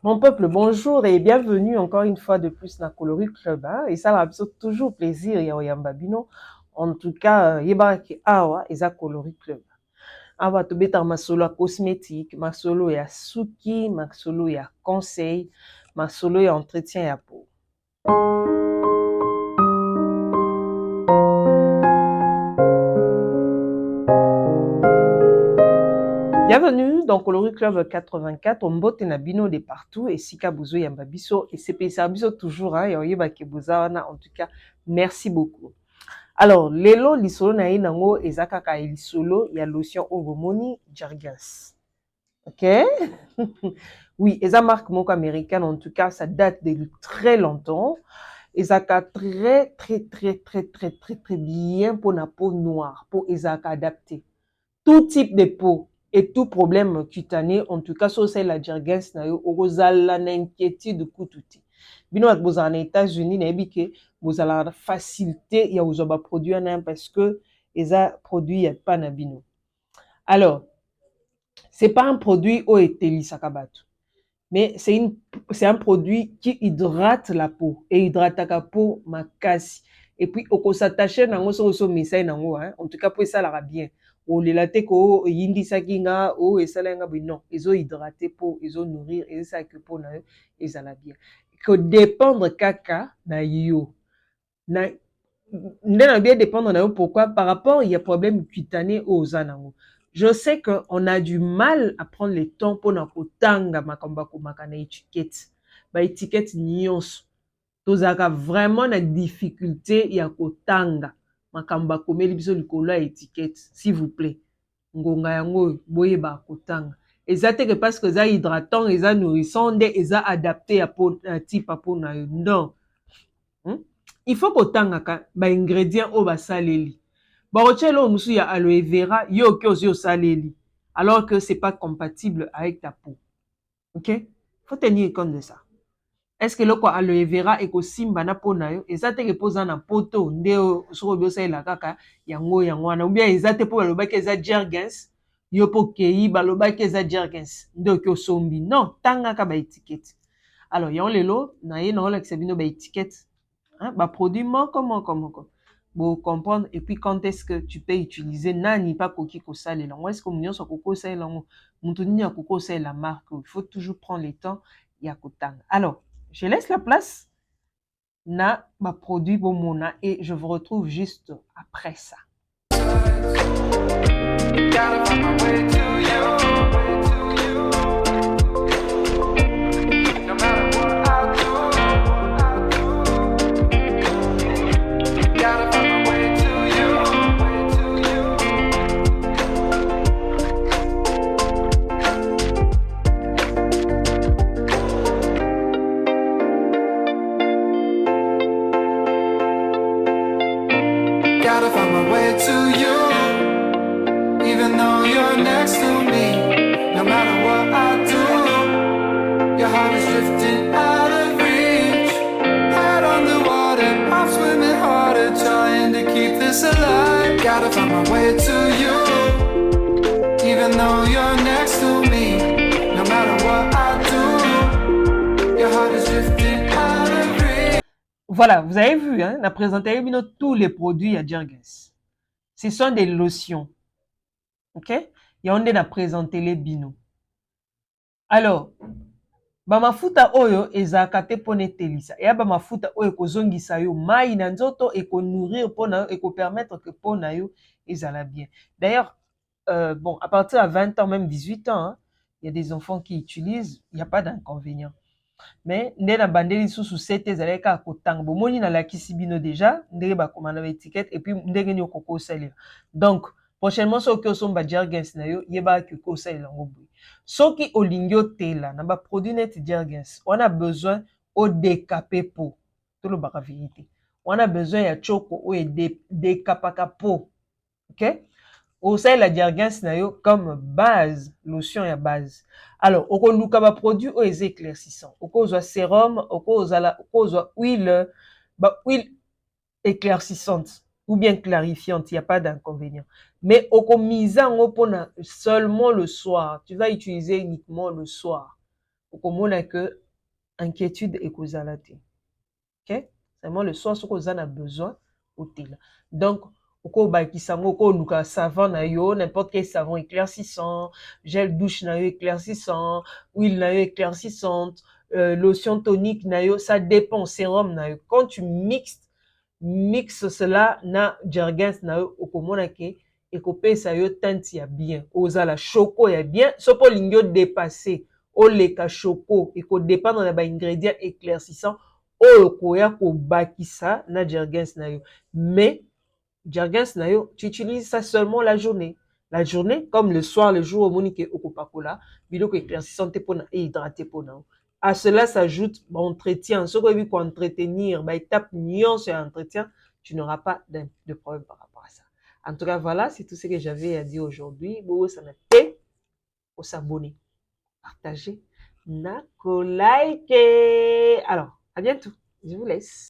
Mon peuple, bonjour et bienvenue encore une fois de plus dans Coloris Club. Hein? Et ça m'a toujours plaisir, Yambabino. En tout cas, Yebaraki Awa et ça Coloris Club. Awa to beta ma solo à cosmétique, ma solo ya suki, ma solo ya conseil, ma solo ya entretien ya peau. Bienvenue dans Coloris Club 84, on botte na bino de partout et Sika Bouzou Yambabiso et CP Service toujours, hein, Yabaki Bouzawana, en tout cas, merci beaucoup. Alors, lelo lisolo na ye nango ezaka ka lisolo ya lotion ovomoni Jergens. OK? Oui, eza marque moko américaine, en tout cas, ça date de très longtemps. Ezaka très bien pour la peau noire, pour ezaka adapté. Tout type de peau et tout problème cutané, en tout cas, c'est la Jergens na yo, ozala na inquiétude kututi. Bino ak bozala na États-Unis, na yebi ke bozala na facilité ya ozwa ba produit na parce que eza produit ya pa na bino. Alors, c'est pas un produit au etelisaka bato, mais c'est un produit qui hydrate la peau et hydrate la peau makasi. Et puis oko s'attacher nango so message nango, hein, en tout cas pour ça la bien. O le latte ko yindi sakinga o esalenga bi non, ezo hydrater peau, ezo nourrir et ça que peau na ezala bien. Que dépendre kaka na yo. Na ndena bien dépendre na yo pourquoi par rapport il y a problème cutané aux anango. Je sais qu'on a du mal à prendre le temps pour na kotanga makamba komaka na étiquette. Ba étiquette nyonso. Tozaka vraiment na difficulté ya kotanga makamba komeli biso likolo ya étiquette, s'il vous plaît. Ngonga yango boyeba kotanga. Eza te que parce que eza hydratant, eza nourrissant, nde eza adapté à peau type à peau na yo. Non. Il faut kotanga ba ingrédients au basaleli. Barochelo musu ya aloe vera, yo kyo saleli. Alors que c'est pas compatible avec ta peau. OK? Faut tenir compte de ça. Est-ce que le quoi aloe vera eko simba na peau na yo, ezate ke poza na poto nde soko biosa ila kaka yango wana ou bien ezate po balobaki eza Jergens, yo po kei balobaki eza Jergens, nde okyo sombi. Non, tanga ka ba étiquette. Alors, yon lelo na ye na ola kisabino ba étiquette. Hein, bah, produit comment bon comprendre et puis quand est-ce que tu peux utiliser nani pas koki ko sale là est-ce que mignon so koko sale là muntuni ya koko sale la marque il faut toujours prendre le temps ya kotanga. Alors je laisse la place na ba produit bomona et je vous retrouve juste après ça. Gotta find my way to you, even though you're next to me. No matter what I do, your heart is drifting out of reach. Head on the water, I'm swimming harder, trying to keep this alive. Gotta find my way to you, even though you're next to me. No matter what I do, your heart is drifting out of reach. Voilà, vous avez vu, hein, on a présenté tous les produits à Jergens. Ce sont des lotions. OK? Et on a présenté les binos. Alors, ba mafuta oyo ezaka te pone telisa. Et ba mafuta oyo kozongisa yo mai na nzoto et ko nourrir pona et ko permettre que pona yo ezala bien. D'ailleurs, bon, à partir de 20 ans, même 18 ans, hein, il y a des enfants qui utilisent, il n'y a pas d'inconvénient. Mais nde na bandeli susu sete ezalaka kotanga bomoni na lakisi bino déjà ndenge bakomana ba étiquette et puis ndenge ni okoko salir. Donc prochainement soki osomba Jergens na yo yeba ke ko salir ngo boy. Soki olingi otela na ba produit net Jergens, on a besoin au décaper peau. Tout le baka vérité. On a besoin ya choko o décapaka peau. OK? Osai la Jergens na yo comme base, lotion ya base. Alors, oko luka ba produit o les éclaircissant. Oko zo sérum, oko zo huile, ba huile éclaircissante ou bien clarifiante, il n'y a pas d'inconvénient. Mais oko mise en pona seulement le soir. Tu vas utiliser uniquement le soir. okomona que inquiétude ekozala te. Ok? Seulement le soir, ce qu'on a besoin, là. Donc, oko savon na yo, n'importe quel savon éclaircissant, gel douche na yo éclaircissant, huile na yo éclaircissante, lotion tonique na yo, ça dépend, sérum na yo. Quand tu mixes cela na jergens na yo, okomona ke ekopesa yo teinte ya bien, ozala choco ya bien, sopo lingyo dépasser, oleka choco, ekodépendre na ba ingrédients éclaircissants oyo koya kobakisa na jergens na yo. Mais jergens na yo, tu utilises ça seulement la journée. La journée, comme le soir, le jour, au monique okopakola, biloko éclaircissant te pona et hydraté pona. À cela s'ajoute entretien. Ce qu'on veut pour entretenir, bah, étape nuance et entretien, tu n'auras pas de problème par rapport à ça. En tout cas, voilà, c'est tout ce que j'avais à dire aujourd'hui. Bon, ça m'a fait pour s'abonner, partager, like. Alors, à bientôt. Je vous laisse.